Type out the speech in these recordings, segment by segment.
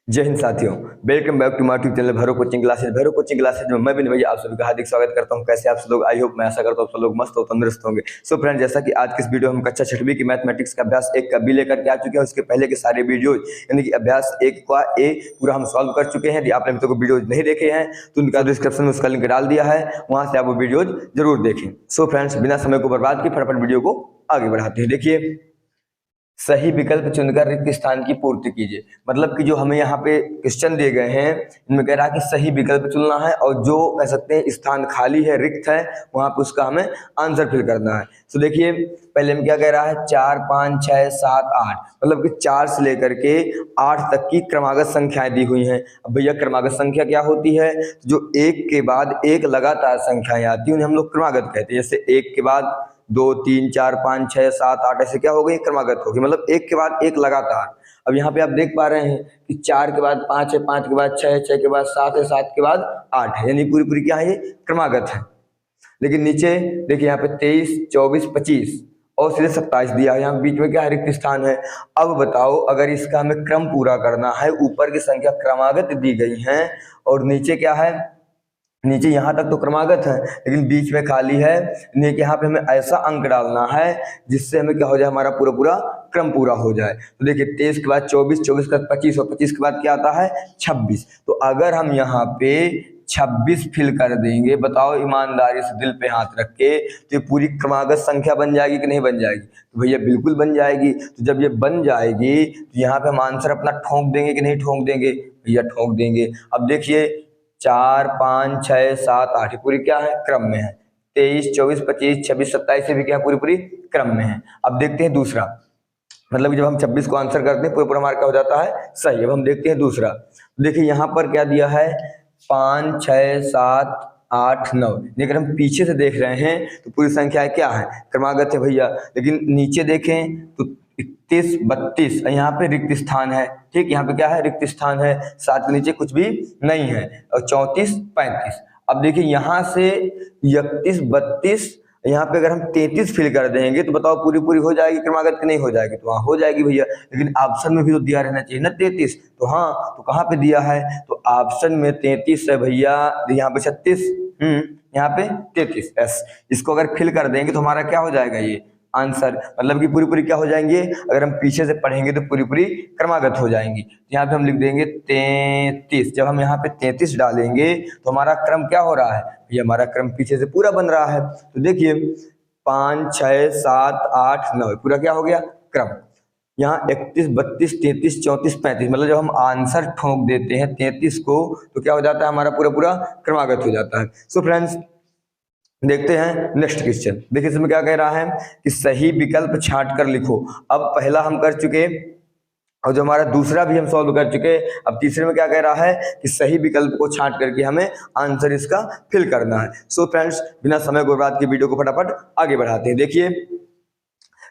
जय हिंद साथियों, welcome back to my YouTube channel Bhairav coaching classes. Bhairav coaching classes में मैं भी भैया आप सभी का हार्दिक स्वागत करता हूं। कैसे आप सब लोग? आई होप, मैं आशा करता हूं सब लोग मस्त और तंदुरुस्त होंगे। सो फ्रेंड, जैसा कि आज के इस वीडियो में हम कक्षा 6वीं की मैथमेटिक्स का अभ्यास 1 का बी लेकर के आ चुके हैं। उसके पहले के सारे वीडियो यानी कि अभ्यास 1 का ए पूरा हम सॉल्व कर चुके हैं। यदि आपने अभी तक वीडियो नहीं देखे हैं तो उनका डिस्क्रिप्शन में उसका लिंक डाल दिया है, वहां से आप वो वीडियो जरूर देखें। सो फ्रेंड्स, बिना समय को बर्बाद किए फटाफट वीडियो को आगे बढ़ाते हैं। देखिए, सही विकल्प चुनकर रिक्त स्थान की पूर्ति कीजिए। मतलब कि जो हमें यहाँ पे क्वेश्चन दिए गए हैं, इनमें कह रहा है कि सही विकल्प चुनना है और जो कह सकते हैं स्थान खाली है, रिक्त है, वहां पे उसका हमें आंसर फिल करना है। तो देखिए, पहले में क्या कह रहा है, 4 5 6 7 8, मतलब कि 4 से लेकर के 8 तक की क्रमागत संख्याएं दी हुई हैं। अब भैया, क्रमागत संख्या क्या होती है? जो एक के बाद एक लगातार संख्याएं आती हैं उन्हें हम लोग क्रमागत कहते हैं। जैसे एक के बाद 2 3 4 5 6 7 8, ऐसे क्या हो गई? क्रमागत होगी, मतलब एक के बाद एक लगातार। अब यहाँ पे आप देख पा रहे हैं कि 4 के बाद 5 है, 5 के बाद 6 है, 6 के बाद 7 है, 7 के बाद 8 है, यानी पूरी पूरी क्या है? ये क्रमागत है। लेकिन नीचे देखिए, यहाँ पे 23 24 25 और सीधे 27 दिया है। यहाँ बीच में क्या है? रिक्त स्थान है। अब बताओ, अगर इसका हमें क्रम पूरा करना है, ऊपर की संख्या क्रमागत दी गई है और नीचे क्या है? नीचे यहाँ तक तो क्रमागत है लेकिन बीच में खाली है। यहाँ पे हमें ऐसा अंक डालना है जिससे हमें क्या हो जाए? हमारा पूरा पूरा क्रम पूरा हो जाए। तो देखिए, 23 के बाद 24, 24 के बाद 25 और 25 के बाद क्या आता है? 26। तो अगर हम यहाँ पे 26 फिल कर देंगे, बताओ ईमानदारी से दिल पे हाथ रख के, तो ये पूरी क्रमागत संख्या बन जाएगी कि नहीं बन जाएगी? तो भैया बिल्कुल बन जाएगी। तो जब ये बन जाएगी तो यहाँ पे हम आंसर अपना ठोक देंगे कि नहीं ठोक देंगे? भैया ठोक देंगे। अब देखिए, 4 5 6 7 8 पूरी क्या है? क्रम में है। 23 24 25 26 27 से भी क्या? पूरी पूरी क्रम में है। अब देखते हैं दूसरा, मतलब कि जब हम 26 को आंसर करते हैं पूरा पूरा मार्क क्या हो जाता है? सही। अब हम देखते हैं दूसरा। देखिए, यहाँ पर क्या दिया है? 5 6 7 8 9। लेकिन हम पीछे से देख रहे हैं तो पूरी संख्या क्या है? क्रमागत है भैया। लेकिन नीचे देखें तो 31 32 यहाँ पे रिक्त स्थान है। ठीक, यहाँ पे क्या है? रिक्त स्थान है। 7 के नीचे कुछ भी नहीं है। और 34 35। अब देखिए, यहाँ से 31 32, यहाँ पे अगर हम 33 फिल कर देंगे तो बताओ पूरी पूरी हो जाएगी क्रमागत की नहीं हो जाएगी? तो हाँ, हो जाएगी भैया। लेकिन ऑप्शन में भी तो दिया रहना चाहिए ना 33। तो हाँ, तो कहाँ पे दिया है? तो ऑप्शन में 33 है भैया। यहाँ पे 36, यहाँ पे 33 एस। इसको अगर फिल कर देंगे तो हमारा क्या हो जाएगा? ये आंसर, मतलब कि पूरी पूरी क्या हो जाएंगे? अगर हम पीछे से पढ़ेंगे तो पूरी पूरी क्रमागत हो जाएंगी। यहाँ पे हम लिख देंगे 33। जब हम यहाँ पे 33 डालेंगे तो हमारा क्रम क्या हो रहा है? ये हमारा क्रम पीछे से पूरा बन रहा है। तो देखिए, 5 6 7 8 9 पूरा क्या हो गया? क्रम। यहाँ 31 32 33 34 35, मतलब जब हम आंसर ठोक देते हैं 33 को तो क्या हो जाता है? हमारा पूरा पूरा क्रमागत हो जाता है। सो फ्रेंड्स, देखते हैं नेक्स्ट क्वेश्चन। देखिए, इसमें क्या कह रहा है कि सही विकल्प छांट कर लिखो। अब पहला हम कर चुके और जो हमारा दूसरा भी हम सॉल्व कर चुके। अब तीसरे में क्या कह रहा है कि सही विकल्प को छांट करके हमें आंसर इसका फिल करना है। सो फ्रेंड्स, बिना समय बर्बाद के वीडियो को फटाफट आगे बढ़ाते हैं। देखिए,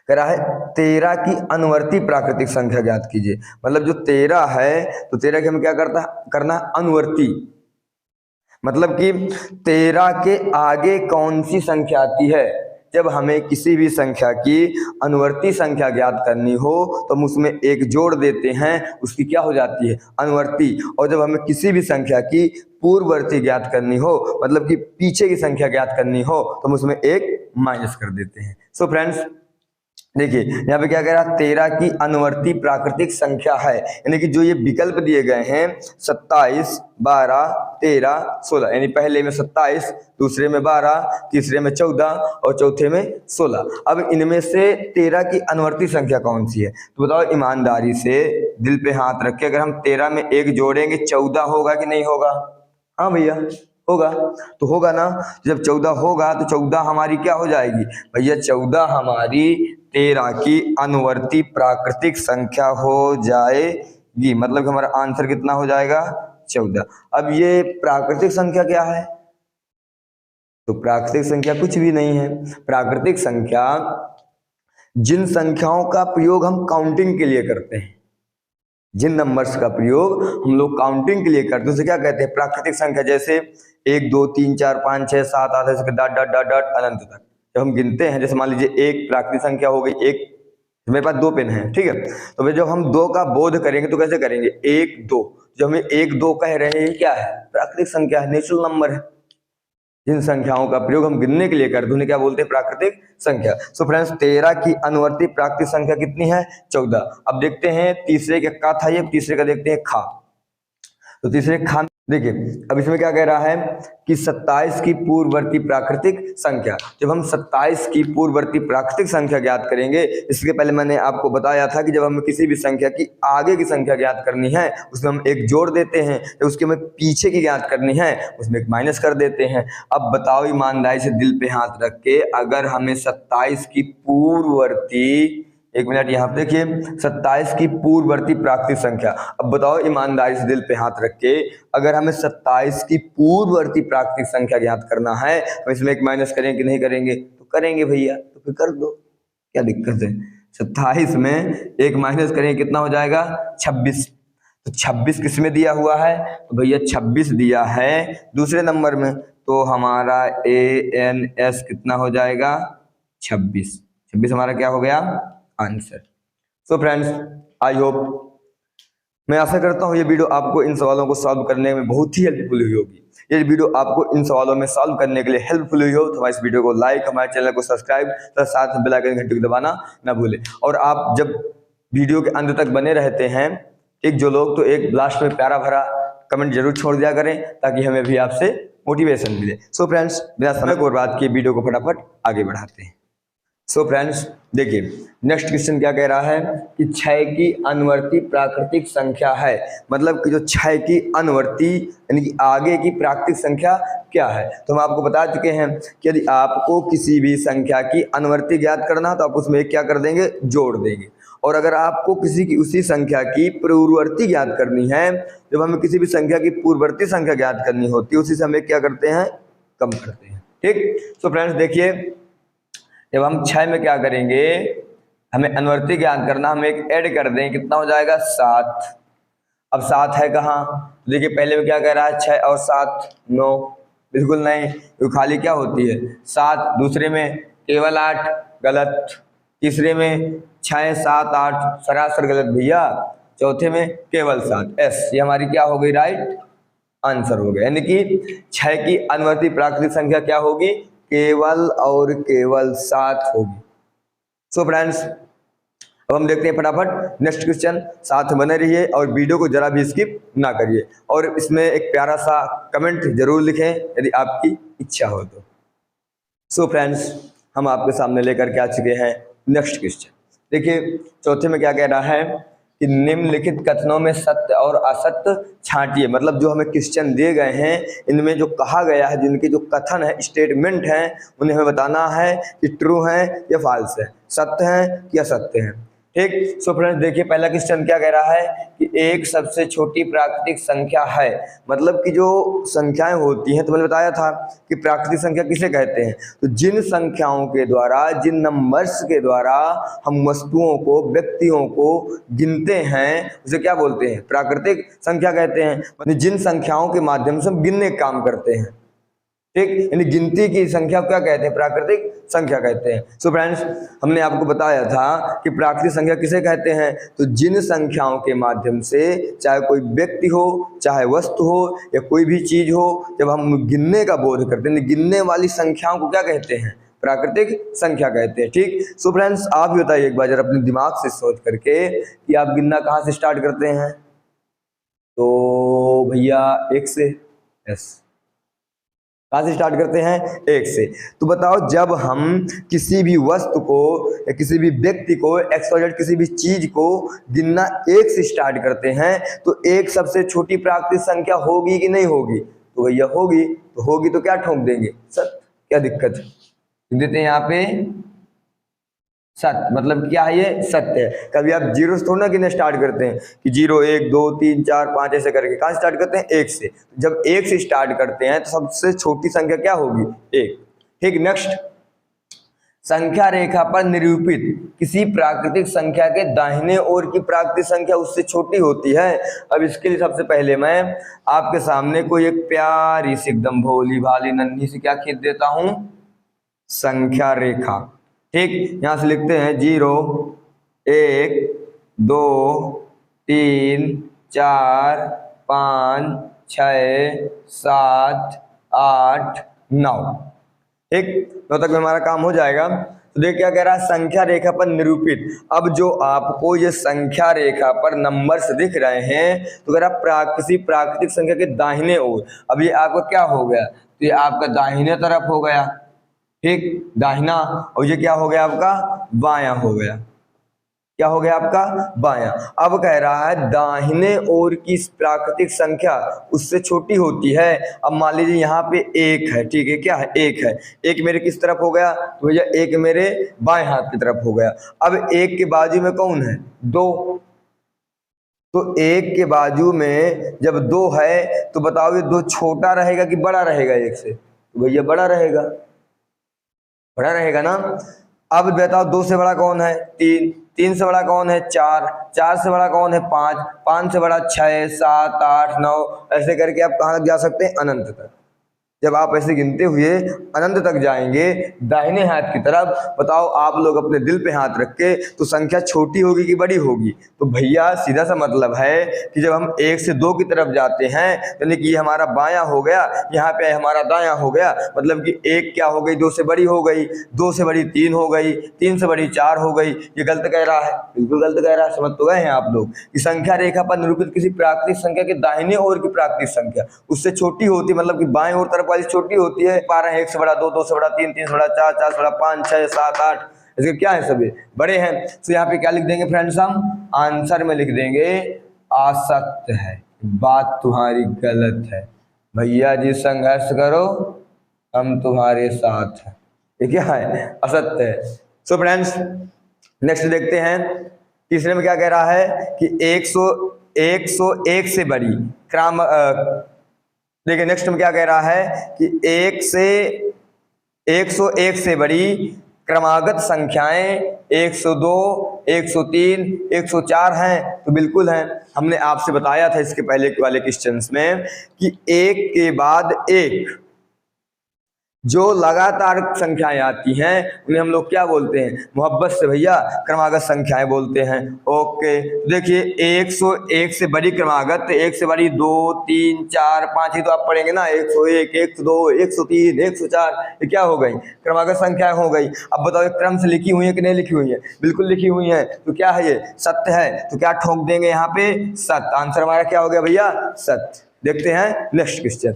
कह रहा है 13 की अनुवर्ती प्राकृतिक संख्या ज्ञात कीजिए। मतलब जो 13 है तो 13 की हमें क्या करना है? अनुवर्ती। मतलब कि 13 के आगे कौन सी संख्या आती है? जब हमें किसी भी संख्या की अनुवर्ती संख्या ज्ञात करनी हो तो हम उसमें एक जोड़ देते हैं, उसकी क्या हो जाती है? अनुवर्ती। और जब हमें किसी भी संख्या की पूर्ववर्ती ज्ञात करनी हो, मतलब कि पीछे की संख्या ज्ञात करनी हो, तो हम उसमें एक माइनस कर देते हैं। सो फ्रेंड्स, देखिए यहाँ पे क्या कह रहा है? 13 की अनुवर्ती प्राकृतिक संख्या है, यानी कि जो ये विकल्प दिए गए हैं 27 12 13 16, यानी पहले में 27, दूसरे में 12, तीसरे में 14 और चौथे में 16। अब इनमें से 13 की अनुवर्ती संख्या कौन सी है? तो बताओ ईमानदारी से दिल पे हाथ रख के, अगर हम 13 में एक जोड़ेंगे 14 होगा कि नहीं होगा? हाँ भैया, होगा। तो होगा ना। जब 14 होगा तो 14 हमारी क्या हो जाएगी? भैया 14 हमारी 13 की अनुवर्ती प्राकृतिक संख्या हो जाएगी। मतलब हमारा आंसर कितना हो जाएगा? 14। अब ये प्राकृतिक संख्या क्या है? तो प्राकृतिक संख्या कुछ भी नहीं है। प्राकृतिक संख्या जिन संख्याओं का प्रयोग हम काउंटिंग के लिए करते हैं, जिन नंबर्स का प्रयोग हम लोग काउंटिंग के लिए करते हैं उसे क्या कहते हैं? प्राकृतिक संख्या। जैसे 1 2 3 4 5 6 7 8 ऐसे डॉट डॉट डॉट डॉट अनंत तक जब हम गिनते हैं, जैसे मान लीजिए एक प्राकृतिक संख्या हो गई, एक मेरे पास 2 पेन है, ठीक है। तो भाई जब हम 2 का बोध करेंगे तो कैसे करेंगे, 1 2, जो हमें 1 2 कह रहे हैं क्या है, प्राकृतिक संख्या है, नेचुरल नंबर है। जिन संख्याओं का प्रयोग हम गिनने के लिए करते हैं उन्हें क्या बोलते हैं, प्राकृतिक संख्या। सो फ्रेंड्स 13 की अनुवर्ती प्राकृतिक संख्या कितनी है, 14। अब देखते हैं तीसरे का का था ये, तीसरे का देखते हैं खा। तो तीसरे खा देखिए, अब इसमें क्या कह रहा है कि 27 की पूर्ववर्ती प्राकृतिक संख्या। जब हम 27 की पूर्ववर्ती प्राकृतिक संख्या ज्ञात करेंगे, इसके पहले मैंने आपको बताया था कि जब हमें किसी भी संख्या की आगे की संख्या ज्ञात करनी है उसमें हम एक जोड़ देते हैं, जब उसके हमें पीछे की ज्ञात करनी है उसमें एक माइनस कर देते हैं। अब बताओ ईमानदारी से दिल पे हाथ रख के, अगर हमें 27 की पूर्ववर्ती, एक मिनट यहाँ पे देखिए, 27 की पूर्ववर्ती प्राकृतिक संख्या। अब बताओ ईमानदारी से दिल पे हाथ रख के, अगर हमें 27 की पूर्ववर्ती प्राकृतिक संख्या ज्ञात करना है तो इसमें एक माइनस करेंगे कि नहीं करेंगे, तो करेंगे भैया, तो फिर कर दो, क्या दिक्कत है। 27 में एक माइनस करेंगे कितना हो जाएगा, 26। तो 26 किस में दिया हुआ है, तो भैया 26 दिया है दूसरे नंबर में, तो हमारा ANS कितना हो जाएगा, 26। 26 हमारा क्या हो गया, answer. So friends I hope, मैं आशा करता हूँ ये वीडियो आपको इन सवालों को सॉल्व करने में बहुत ही हेल्पफुल हुई होगी। ये वीडियो आपको इन सवालों में सॉल्व करने के लिए हेल्पफुल हुई हो तो हमारे इस वीडियो को लाइक, हमारे चैनल को सब्सक्राइब तथा साथ में बेल आइकन घंटी को दबाना ना भूलें। और आप जब वीडियो के अंत तक बने रहते हैं, एक जो लोग, तो एक लास्ट में प्यारा भरा कमेंट जरूर छोड़ दिया करें ताकि हमें भी आपसे मोटिवेशन मिले। सो फ्रेंड्स बिना समय को बर्बाद किए वीडियो को फटाफट आगे बढ़ाते हैं। सो फ्रेंड्स देखिए, नेक्स्ट क्वेश्चन क्या कह रहा है कि 6 की अनुवर्ती प्राकृतिक संख्या है, मतलब कि जो 6 की अनुवर्ती यानी कि आगे की प्राकृतिक संख्या क्या है। तो हम आपको बता चुके हैं कि यदि आपको किसी भी संख्या की अनुवर्ती ज्ञात करना है तो आप उसमें क्या कर देंगे, जोड़ देंगे। और अगर आपको किसी की उसी संख्या की पूर्ववर्ती ज्ञात करनी है, जब हमें किसी भी संख्या की पूर्ववर्ती संख्या ज्ञात करनी होती है उसी से हमें क्या करते हैं, कम करते हैं, ठीक। सो फ्रेंड्स देखिए, जब हम 6 में क्या करेंगे, हमें अनुवर्ती ज्ञात करना, हम एक ऐड कर दें, कितना हो जाएगा, 7। अब 7 है कहाँ, देखिए पहले में क्या कह रहा है, 6 और 7 9, बिल्कुल नहीं, तो खाली क्या होती है 7, दूसरे में केवल 8, गलत, तीसरे में 6 7 8 सरासर गलत भैया, चौथे में केवल 7, S ये हमारी क्या हो गई, राइट आंसर हो गया। यानी कि 6 की अनुवर्ती प्राकृतिक संख्या क्या होगी, केवल और केवल 7 होगी। सो फ्रेंड्स अब हम देखते हैं फटाफट नेक्स्ट क्वेश्चन, साथ बने रहिए और वीडियो को जरा भी स्किप ना करिए और इसमें एक प्यारा सा कमेंट जरूर लिखें यदि आपकी इच्छा हो तो। सो फ्रेंड्स हम आपके सामने लेकर के आ चुके हैं नेक्स्ट क्वेश्चन। देखिए चौथे में क्या कह रहा है कि निम्नलिखित कथनों में सत्य और असत्य छांटिए, मतलब जो हमें क्वेश्चन दिए गए हैं इनमें जो कहा गया है, जिनके जो कथन है, स्टेटमेंट हैं, उन्हें हमें बताना है कि ट्रू है या फॉल्स है, सत्य है या असत्य है, ठीक। सो फ्रेंड्स देखिए पहला क्वेश्चन क्या कह रहा है कि एक सबसे छोटी प्राकृतिक संख्या है, मतलब कि जो संख्याएं होती हैं, तो मैंने बताया था कि प्राकृतिक संख्या किसे कहते हैं, तो जिन संख्याओं के द्वारा, जिन नंबर्स के द्वारा हम वस्तुओं को, व्यक्तियों को गिनते हैं उसे क्या बोलते हैं, प्राकृतिक संख्या कहते हैं। मतलब जिन संख्याओं के माध्यम से हम गिनने का काम करते हैं, ठीक, यानी गिनती की संख्या क्या कहते हैं, प्राकृतिक संख्या कहते हैं। सो फ्रेंड्स हमने आपको बताया था कि प्राकृतिक संख्या किसे कहते हैं, तो जिन संख्याओं के माध्यम से, चाहे कोई व्यक्ति हो, चाहे वस्तु हो या कोई भी चीज हो, जब हम गिनने का बोध करते हैं, गिनने वाली संख्याओं को क्या कहते हैं, प्राकृतिक संख्या कहते हैं, ठीक। सो फ्रेंड्स आप भी बताइए एक बार जरा अपने दिमाग से सोच करके कि आप गिनना कहाँ से स्टार्ट करते हैं, तो भैया 1 से, यस, कहाँ से स्टार्ट करते हैं, 1 से। तो बताओ जब हम किसी भी वस्तु को या किसी भी व्यक्ति को, एक्स किसी भी चीज को गिनना 1 से स्टार्ट करते हैं तो 1 सबसे छोटी प्राकृतिक संख्या होगी कि नहीं होगी, तो भैया होगी, तो होगी तो क्या ठोक देंगे, सत्य, क्या दिक्कत है, देते हैं यहाँ पे सत्य, मतलब क्या है ये, सत्य है। कभी आप 0 से थोड़ा ना गिनना स्टार्ट करते हैं कि 0 1 2 3 4 5 ऐसे करके, कहाँ स्टार्ट करते हैं, 1 से। जब 1 से स्टार्ट करते हैं तो सबसे छोटी संख्या क्या होगी, 1, ठीक। नेक्स्ट, संख्या रेखा पर निरूपित किसी प्राकृतिक संख्या के दाहिने ओर की प्राकृतिक संख्या उससे छोटी होती है। अब इसके लिए सबसे पहले मैं आपके सामने कोई एक प्यारी सी एकदम भोली भाली नन्ही सी क्या खींच देता हूं, संख्या रेखा, ठीक। यहां से लिखते हैं 0 1 2 3 4 5 6 7 8 9। ठीक, 9 तक में हमारा काम हो जाएगा। तो देख क्या कह रहा है, संख्या रेखा पर निरूपित। अब जो आपको ये संख्या रेखा पर नंबर्स दिख रहे हैं, तो अगर आप किसी प्राकृतिक संख्या के दाहिने ओर, अब ये आपका क्या हो गया, तो ये आपका दाहिने तरफ हो गया, ठीक, दाहिना, और ये क्या हो गया आपका बायां हो गया। क्या हो गया आपका बायां। अब कह रहा है दाहिने ओर की प्राकृतिक संख्या उससे छोटी होती है। अब मान लीजिए यहाँ पे 1 है, ठीक है, क्या है 1 है, 1 मेरे किस तरफ हो गया, तो भैया 1 मेरे बाएं हाथ की तरफ हो गया। अब 1 के बाजू में कौन है, 2, तो 1 के बाजू में जब 2 है तो बताओ ये 2 छोटा रहेगा कि बड़ा रहेगा 1 से, तो भैया बड़ा रहेगा, बड़ा रहेगा ना। अब बताओ 2 से बड़ा कौन है, 3, 3 से बड़ा कौन है, 4, 4 से बड़ा कौन है, 5, 5 से बड़ा 6 7 8 9, ऐसे करके आप कहाँ तक जा सकते हैं, अनंत तक। जब आप ऐसे गिनते हुए अनंत तक जाएंगे दाहिने हाथ की तरफ, बताओ आप लोग अपने दिल पे हाथ रख के, तो संख्या छोटी होगी कि बड़ी होगी, तो भैया सीधा सा मतलब है कि जब हम 1 से 2 की तरफ जाते हैं, यानी कि ये हमारा बायां हो गया, यहाँ पे हमारा दायां हो गया, मतलब कि 1 क्या हो गई, 2 से बड़ी हो गई, 2 से बड़ी 3 हो गई, 3 से बड़ी 4 हो गई। ये गलत कह रहा है, बिल्कुल गलत कह रहा है, समझ तो गए हैं आप लोग कि संख्या रेखा पर निरूपित किसी प्राकृतिक संख्या के दाहिने ओर की प्राकृतिक संख्या उससे छोटी होती, मतलब कि बाएं ओर तरफ वाली छोटी होती है। 12 1 से बड़ा 2, 2 से बड़ा 3, 3 से बड़ा 4, 4 से बड़ा 5 6 7 8, इसके क्या है सभी बड़े हैं। तो यहाँ पे क्या लिख देंगे फ्रेंड्स, हम आंसर में लिख देंगे असत्य है। बात तुम्हारी गलत है भैया जी, संघर्ष करो हम तुम्हारे साथ हैं, ये क्या है, असत्य है। सो फ्रेंड्स नेक्स्ट देखते हैं, तीसरे में क्या कह रहा है कि 101 से बड़ी क्रम, देखिए नेक्स्ट में क्या कह रहा है कि 101 से बड़ी क्रमागत संख्याएं 102 103 104 हैं, तो बिल्कुल हैं। हमने आपसे बताया था इसके पहले वाले क्वेश्चंस में कि एक के बाद एक जो लगातार संख्याएं आती हैं उन्हें हम लोग क्या बोलते हैं, मोहब्बत से भैया क्रमागत संख्याएं बोलते हैं। ओके, देखिए 101 से बड़ी क्रमागत, 1 से बड़ी 2 3 4 5 ही तो आप पढ़ेंगे ना, 101 102 103 104, ये क्या हो गई, क्रमागत संख्याएं हो गई। अब बताओ क्रम से लिखी हुई है कि नहीं लिखी हुई है, बिल्कुल लिखी हुई है, तो क्या है ये सत्य है, तो क्या ठोक देंगे यहाँ पे सत्य। आंसर हमारा क्या हो गया भैया, सत्य। देखते हैं नेक्स्ट क्वेश्चन,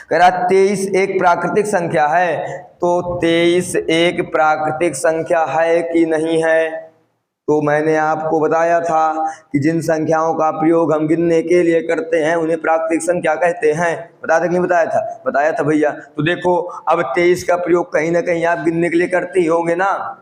कह रहा 23 एक प्राकृतिक संख्या है, तो 23 एक प्राकृतिक संख्या है कि नहीं है। तो मैंने आपको बताया था कि जिन संख्याओं का प्रयोग हम गिनने के लिए करते हैं उन्हें प्राकृतिक संख्या कहते हैं। बताया था कि नहीं बताया था, बताया था भैया। तो देखो अब 23 का प्रयोग कहीं ना कहीं आप गिनने के लिए करते ही होंगे ना,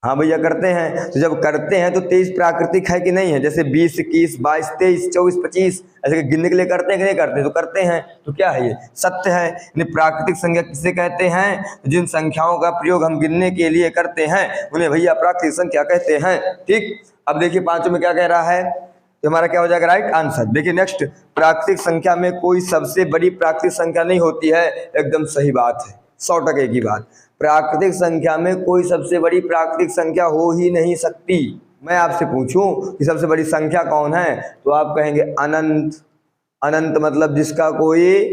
हाँ भैया करते हैं। तो जब करते हैं तो 23 प्राकृतिक है कि नहीं है, जैसे 20 21 22 23 24 25 ऐसे गिनने के लिए करते हैं कि नहीं करते, तो करते हैं, तो क्या है ये सत्य है। यानी प्राकृतिक संख्या किसे कहते हैं, जिन संख्याओं का प्रयोग हम गिनने के लिए करते हैं उन्हें भैया प्राकृतिक संख्या कहते हैं। ठीक, अब देखिए पांचों में क्या कह रहा है, तो हमारा क्या हो जाएगा राइट आंसर। देखिए नेक्स्ट, प्राकृतिक संख्या में कोई सबसे बड़ी प्राकृतिक संख्या नहीं होती है, एकदम सही बात है, 100% की बात। प्राकृतिक संख्या में कोई सबसे बड़ी प्राकृतिक संख्या हो ही नहीं सकती। मैं आपसे पूछूं कि सबसे बड़ी संख्या कौन है, तो आप कहेंगे अनंत। अनंत मतलब जिसका कोई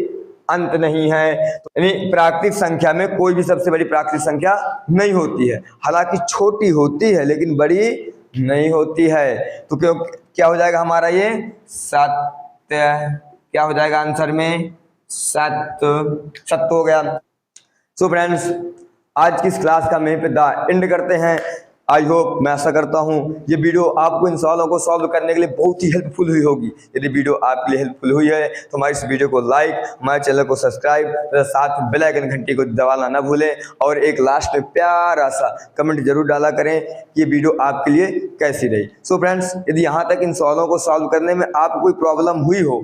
अंत नहीं है, तो यानी प्राकृतिक संख्या में कोई भी सबसे बड़ी प्राकृतिक संख्या नहीं होती है, हालांकि छोटी होती है लेकिन बड़ी नहीं होती है। तो क्यों क्या हो जाएगा हमारा ये सत्य, क्या हो जाएगा आंसर में सत्य, सत्य हो गया। सो फ्रेंड्स आज की इस क्लास का मैं पे द एंड करते हैं। आई होप, मैं आशा करता हूँ ये वीडियो आपको इन सवालों को सॉल्व करने के लिए बहुत ही हेल्पफुल हुई होगी। यदि वीडियो आपके लिए हेल्पफुल हुई है तो हमारे इस वीडियो को लाइक, हमारे चैनल को सब्सक्राइब, साथ बेल आइकन घंटी को दबाना ना भूलें, और एक लास्ट में प्यारा सा कमेंट जरूर डाला करें कि ये वीडियो आपके लिए कैसी रही। सो फ्रेंड्स यदि यहाँ तक इन सवालों को सॉल्व करने में आपको कोई प्रॉब्लम हुई हो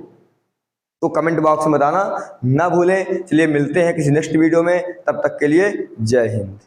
तो कमेंट बॉक्स में बताना ना भूलें। चलिए मिलते हैं किसी नेक्स्ट वीडियो में, तब तक के लिए जय हिंद।